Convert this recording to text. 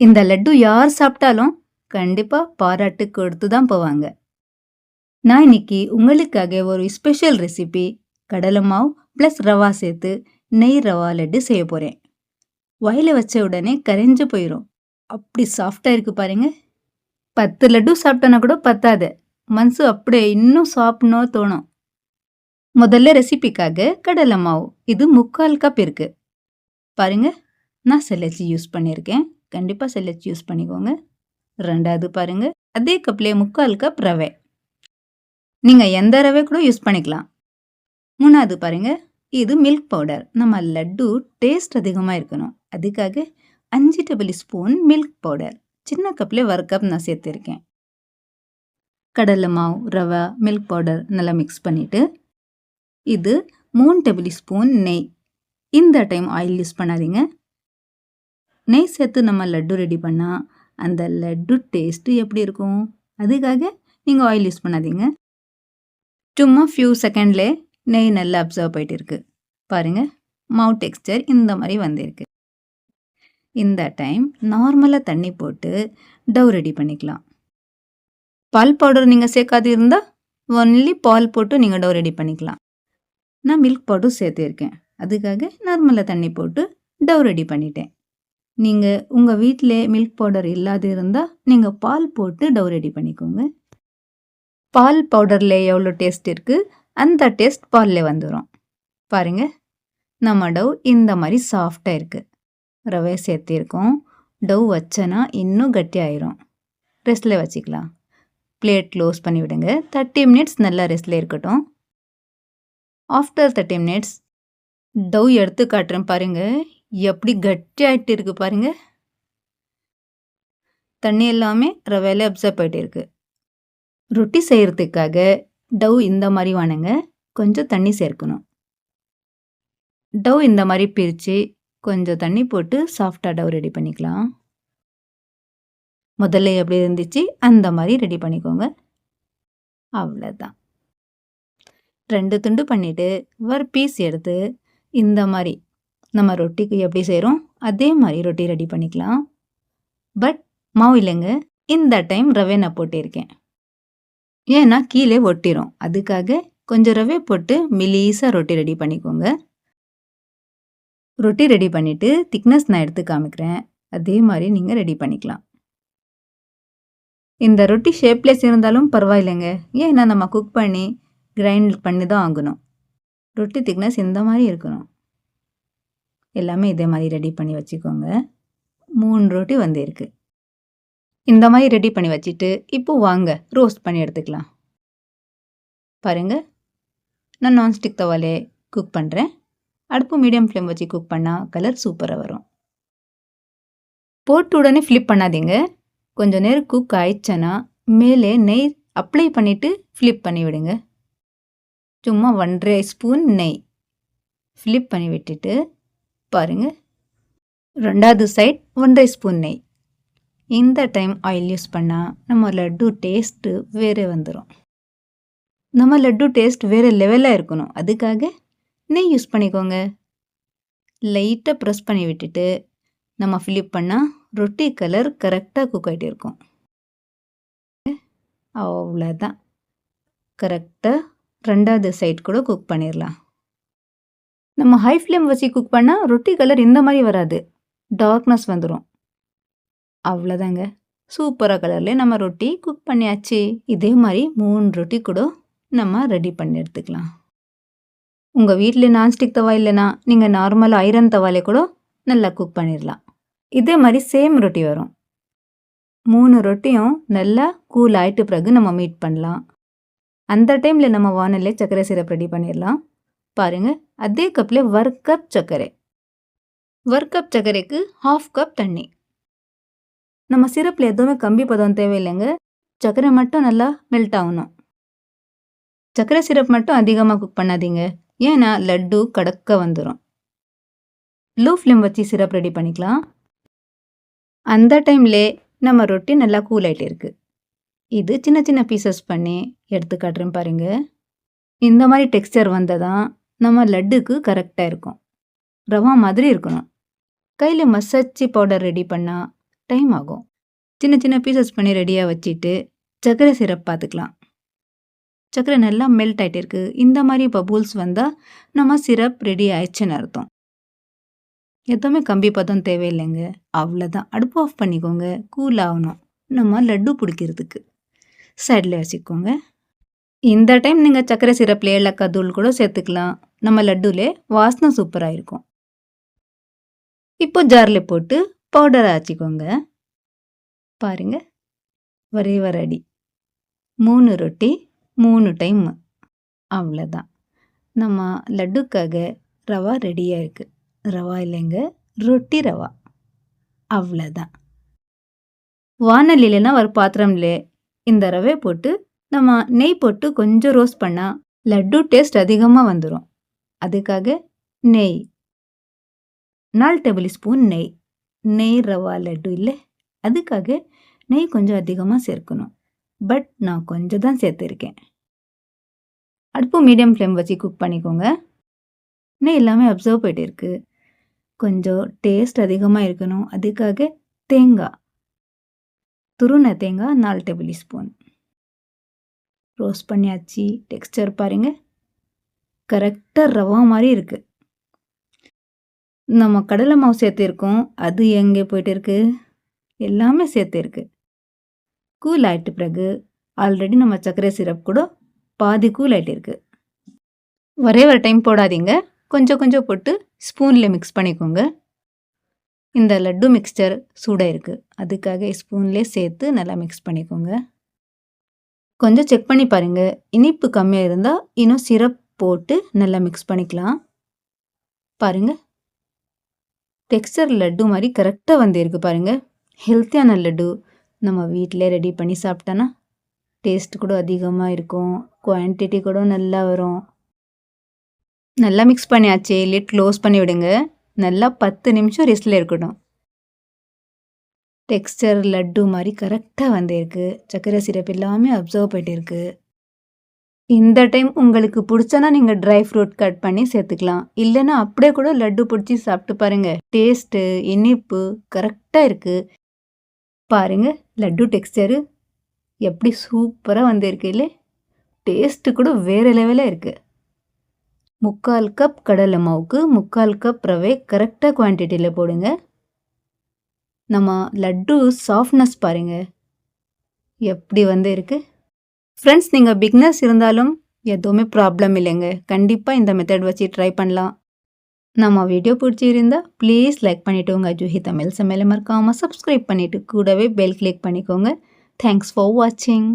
இந்த லட்டு யார் சாப்பிட்டாலும் கண்டிப்பா பாராட்டு கொடுத்து தான் போவாங்க. நான் இன்னைக்கு உங்களுக்காக ஒரு ஸ்பெஷல் ரெசிபி கடலை மாவு ப்ளஸ் ரவா சேர்த்து நெய் ரவா லட்டு செய்ய போறேன். வாயில வச்ச உடனே கரைஞ்சு போயிடும். அப்படி சாஃப்டா இருக்கு பாருங்க. 10 லட்டு சாப்பிட்டோன்னா கூட பத்தாது. மனசு அப்படியே இன்னும் சாப்பிடணும் தோணும். முதல்ல ரெசிபிக்காக கடலை மாவு இது 3/4 கப் இருக்கு. பாருங்க, நான் செல்லச்சி யூஸ் பண்ணியிருக்கேன். கண்டிப்பா செல்லச்சி யூஸ் பண்ணிக்கோங்க. 2வது பாருங்க, அதே கப்லேயே 3/4 கப் ரவை. நீங்க எந்த ரவை கூட யூஸ் பண்ணிக்கலாம். 3வது பாருங்க, இது மில்க் பவுடர். நம்ம லட்டு டேஸ்ட் அதிகமாக இருக்கணும். அதுக்காக 5 டேபிள் ஸ்பூன் மில்க் பவுடர். சின்ன கப்லேயே 1 கப் நான் சேர்த்துருக்கேன். கடலை மாவு, ரவை, மில்க் பவுடர் நல்லா மிக்ஸ் பண்ணிட்டு இது 3 டேபிள் ஸ்பூன் நெய். இந்த டைம் ஆயில் யூஸ் பண்ணாதீங்க. நெய் சேர்த்து நம்ம லட்டு ரெடி பண்ணால் அந்த லட்டு டேஸ்ட்டு எப்படி இருக்கும்? அதுக்காக நீங்கள் ஆயில் யூஸ் பண்ணாதீங்க. சும்மா ஃபியூ செகண்ட்லே நெய் நல்லா அப்சர்வ் போயிட்டு இருக்கு. பாருங்கள், மாவு டெக்ஸ்டர் இந்த மாதிரி வந்திருக்கு. இந்த டைம் நார்மலாக தண்ணி போட்டு டவ் ரெடி பண்ணிக்கலாம். பால் பவுடர் நீங்கள் சேர்க்காது இருந்தால் ஒன்லி பால் போட்டு நீங்கள் டவ் ரெடி பண்ணிக்கலாம். நான் மில்க் பவுடர் சேர்த்துருக்கேன். அதுக்காக நார்மலாக தண்ணி போட்டு டவ் ரெடி பண்ணிட்டேன். நீங்கள் உங்கள் வீட்டிலே மில்க் பவுடர் இல்லாது இருந்தால் நீங்கள் பால் போட்டு டவ் ரெடி பண்ணிக்கோங்க. பால் பவுடரில் எவ்வளோ டேஸ்ட் இருக்குது அந்த டேஸ்ட் பாலில் வந்துடும். பாருங்கள், நம்ம டவ் இந்த மாதிரி சாஃப்டாக இருக்குது. ரவை சேர்த்திருக்கோம். டவ் வச்சனா இன்னும் கட்டியாயிரும். ரெஸ்ட்டில் வச்சுக்கலாம். பிளேட் க்ளோஸ் பண்ணி விடுங்க. 30 மினிட்ஸ் நல்லா ரெஸ்ட்டில் இருக்கட்டும். ஆஃப்டர் 30 மினிட்ஸ் டவ் எடுத்து காட்டுறேன். பாருங்கள், எப்படி கட்டியாகிட்டு இருக்கு பாருங்கள். தண்ணி எல்லாமே ரவையில அப்சர்வ் போயிட்டு இருக்கு. ரொட்டி செய்கிறதுக்காக டவ் இந்த மாதிரி வானுங்க கொஞ்சம் தண்ணி சேர்க்கணும். டவ் இந்த மாதிரி பிரித்து கொஞ்சம் தண்ணி போட்டு சாஃப்டாக டவ் ரெடி பண்ணிக்கலாம். முதல்ல எப்படி இருந்துச்சு அந்த மாதிரி ரெடி பண்ணிக்கோங்க. அவ்வளோதான். 2 துண்டு பண்ணிவிட்டு ஒரு பீஸ் எடுத்து இந்த மாதிரி நம்ம ரொட்டிக்கு எப்படி செய்கிறோம் அதே மாதிரி ரொட்டி ரெடி பண்ணிக்கலாம். பட் மாவு இல்லைங்க, இந்த டைம் ரவை நான் போட்டிருக்கேன். ஏன்னா கீழே ஒட்டிரும். அதுக்காக கொஞ்சம் ரவை போட்டு மெலிசாக ரொட்டி ரெடி பண்ணிக்கோங்க. ரொட்டி ரெடி பண்ணிவிட்டு திக்னஸ் நான் எடுத்து காமிக்கிறேன். அதே மாதிரி நீங்கள் ரெடி பண்ணிக்கலாம். இந்த ரொட்டி ஷேப்லெஸ் இருந்தாலும் பரவாயில்லைங்க. ஏன்னா நம்ம குக் பண்ணி கிரைண்ட் பண்ணி தான் ஆகணும். ரொட்டி திக்னஸ் இந்த மாதிரி இருக்கணும். எல்லாமே இதே மாதிரி ரெடி பண்ணி வச்சுக்கோங்க. 3 ரொட்டி வந்திருக்கு. இந்த மாதிரி ரெடி பண்ணி வச்சுட்டு இப்போ வாங்க ரோஸ்ட் பண்ணி எடுத்துக்கலாம். பாருங்கள், நான் நான்ஸ்டிக் தவாலே குக் பண்ணுறேன். அடுப்பு மீடியம் ஃப்ளேம் வச்சு குக் பண்ணால் கலர் சூப்பராக வரும். போட்டு உடனே ஃப்ளிப் பண்ணாதீங்க. கொஞ்சம் நேரம் குக் ஆயிடுச்சுன்னா மேலே நெய் அப்ளை பண்ணிவிட்டு ஃப்ளிப் பண்ணி விடுங்க. சும்மா 1.5 ஸ்பூன் நெய் ஃப்ளிப் பண்ணி விட்டுட்டு பாருங்கள், 2வது சைட் 1.5 ஸ்பூன் நெய். இந்த டைம் ஆயில் யூஸ் பண்ணால் நம்ம லட்டு டேஸ்ட்டு வேறு வந்துடும். நம்ம லட்டு டேஸ்ட் வேறு லெவலாக இருக்கணும். அதுக்காக நெய் யூஸ் பண்ணிக்கோங்க. லைட்டாக ப்ரெஸ் பண்ணி விட்டுட்டு நம்ம ஃபிலிப் பண்ணால் ரொட்டி கலர் கரெக்டாக குக் ஆகிட்டு இருக்கும். அவ்வளோதான். கரெக்டாக 2வது சைட் கூட குக் பண்ணிடலாம். நம்ம ஹை ஃப்ளேம் வச்சு குக் பண்ணால் ரொட்டி கலர் இந்த மாதிரி வராது, டார்க்னஸ் வந்துடும். அவ்வளோதாங்க, சூப்பராக கலர்லேயே நம்ம ரொட்டி குக் பண்ணியாச்சு. இதே மாதிரி 3 ரொட்டி கூட நம்ம ரெடி பண்ணி எடுத்துக்கலாம். உங்கள் வீட்டில் நான்ஸ்டிக் தவா இல்லைன்னா நீங்கள் நார்மல் ஐரன் தவாலே கூட நல்லா குக் பண்ணிடலாம். இதே மாதிரி சேம் ரொட்டி வரும். 3 ரொட்டியும் நல்லா கூல் ஆகிட்டு பிறகு நம்ம மீட் பண்ணலாம். அந்த டைமில் நம்ம வானல்ல சர்க்கரை சிரப் ரெடி பண்ணிடலாம். பாருங்கள், அதே கப்பில் 1 கப் சர்க்கரை. 1 கப் சர்க்கரைக்கு 1/2 கப் தண்ணி. நம்ம சிரப்பில் எதுவுமே கம்பி பதம் தேவையில்லைங்க. சர்க்கரை மட்டும் நல்லா மெல்ட் ஆகணும். சர்க்கரை சிரப் மட்டும் அதிகமாக குக் பண்ணாதீங்க, ஏன்னா லட்டு கடக்க வந்துடும். லோ ஃப்ளேம் வச்சு சிரப் ரெடி பண்ணிக்கலாம். அந்த டைம்லே நம்ம ரொட்டி நல்லா கூல் ஆகிட்டு இருக்குது. இது சின்ன சின்ன பீசஸ் பண்ணி எடுத்து காட்டுறேன் பாருங்கள். இந்த மாதிரி டெக்ஸ்சர் வந்தால் தான் நம்ம லட்டுக்கு கரெக்டாக இருக்கும். ரவா மாதிரி இருக்கணும். கையில் மசாச்சி பவுடர் ரெடி பண்ணால் டைம் ஆகும். சின்ன சின்ன பீசஸ் பண்ணி ரெடியா வச்சுட்டு, சர்க்கரை சிரப் பார்த்துக்கலாம். சர்க்கரை நல்லா மெல்ட் ஆயிட்டு இருக்கு. இந்த மாரி பபுள்ஸ் வந்தா, நம்ம சிரப் ரெடி ஆயிடுச்சுன்னு அர்த்தம். எதுவுமே கம்பி பதம் தேவையில்லைங்க. அவ்வளோதான். அடுப்பு ஆஃப் பண்ணிக்கோங்க. கூல் ஆகணும். நம்ம லட்டு பிடிக்கிறதுக்கு. சைடில் வச்சுக்கோங்க. இந்த டைம் நீங்கள் சர்க்கரை சிரப்பில் ஏலக்காய் தூள் கூட சேர்த்துக்கலாம். நம்ம லட்டுலே வாசனை சூப்பராக இருக்கும். இப்போ ஜாரில் போட்டு பவுடர் ஆச்சிக்கோங்க. பாருங்க, ஒரே ரெடி. 3 ரொட்டி 3 டைம். அவ்வளோதான். நம்ம லட்டுக்காக ரவா ரெடியாக இருக்குது. ரவா இல்லைங்க, ரொட்டி ரவா. அவ்வளோதான். வானல் இல்லைன்னா ஒரு பாத்திரம்ல இந்த ரவை போட்டு நம்ம நெய் போட்டு கொஞ்சம் ரோஸ்ட் பண்ணால் லட்டு டேஸ்ட் அதிகமாக வந்துடும். அதுக்காக நெய் 4 டேபிள் ஸ்பூன் நெய் ரவா லட்டு இல்லை, அதுக்காக நெய் கொஞ்சம் அதிகமாக சேர்க்கணும். பட் நான் கொஞ்சம் தான் சேர்த்துருக்கேன். அடுப்பு மீடியம் ஃப்ளேம் வச்சு குக் பண்ணிக்கோங்க. நெய் எல்லாமே அப்சர்வ் போயிட்டு இருக்கு. கொஞ்சம் டேஸ்ட் அதிகமாக இருக்கணும். அதுக்காக தேங்காய், துருவின தேங்காய் 4 டேபிள் ஸ்பூன் ரோஸ்ட் பண்ணியாச்சு. டெக்ஸ்டர் பாருங்க, கரெக்டாக ரவா மாதிரி இருக்கு. நம்ம கடலை மாவு சேர்த்துருக்கோம், அது எங்கே போயிட்டு இருக்கு? எல்லாமே சேர்த்துருக்கு. கூல் ஆயிட்டு பிறகு ஆல்ரெடி நம்ம சர்க்கரை சிரப் கூட பாதி கூல் ஆகிட்டு இருக்கு. ஒரே ஒரு டைம் போடாதீங்க, கொஞ்சம் கொஞ்சம் போட்டு ஸ்பூனில் மிக்ஸ் பண்ணிக்கோங்க. இந்த லட்டு மிக்ஸ்சர் சூடாக இருக்குது, அதுக்காக ஸ்பூன்லேயே சேர்த்து நல்லா மிக்ஸ் பண்ணிக்கோங்க. கொஞ்சம் செக் பண்ணி பாருங்கள். இனிப்பு கம்மியாக இருந்தால் இன்னும் சிரப் போட்டு நல்லா மிக்ஸ் பண்ணிக்கலாம். பாருங்கள், டெக்ஸ்டர் லட்டு மாதிரி கரெக்டாக வந்துருக்கு பாருங்கள். ஹெல்த்தியான லட்டு நம்ம வீட்டிலே ரெடி பண்ணி சாப்பிட்டோன்னா டேஸ்ட் கூட அதிகமாக இருக்கும், குவான்டிட்டி கூட நல்லா வரும். நல்லா மிக்ஸ் பண்ணியாச்சு. லிட் க்ளோஸ் பண்ணி விடுங்க. நல்லா 10 நிமிஷம் ரெஸ்ட்டில் இருக்கட்டும். டெக்ஸ்டர் லட்டு மாதிரி கரெக்டாக வந்திருக்கு. சர்க்கரை சிரப் எல்லாமே அப்சர்வ் போயிட்டு இருக்கு. இந்த டைம் உங்களுக்கு பிடிச்சனா நீங்கள் ட்ரை ஃப்ரூட் கட் பண்ணி சேர்த்துக்கலாம். இல்லைன்னா அப்படியே கூட லட்டு பிடிச்சி சாப்பிட்டு பாருங்கள். டேஸ்ட்டு இனிப்பு கரெக்டாக இருக்குது. பாருங்கள், லட்டு டெக்ஸ்டரு எப்படி சூப்பராக வந்திருக்கு இல்லை? டேஸ்ட்டு கூட வேறு லெவலில் இருக்குது. 3/4 கப் கடலை மாவுக்கு 3/4 கப் ரவை கரெக்டாக குவான்டிட்டியில் போடுங்க. நம்ம லட்டு சாஃப்ட்னஸ் பாருங்கள் எப்படி இருக்கு. ஃப்ரெண்ட்ஸ், நீங்கள் பிகினர்ஸ் இருந்தாலும் எதுவுமே ப்ராப்ளம் இல்லைங்க. கண்டிப்பாக இந்த மெத்தட் வச்சு ட்ரை பண்ணலாம். நம்ம வீடியோ பிடிச்சிருந்தா ப்ளீஸ் லைக் பண்ணிவிட்டு உங்கள் ஜூஹி தமிழ் சமையலை மறக்காமல் சப்ஸ்கிரைப் பண்ணிவிட்டு கூடவே பெல் கிளிக் பண்ணிக்கோங்க. தேங்க்ஸ் ஃபார் வாட்சிங்.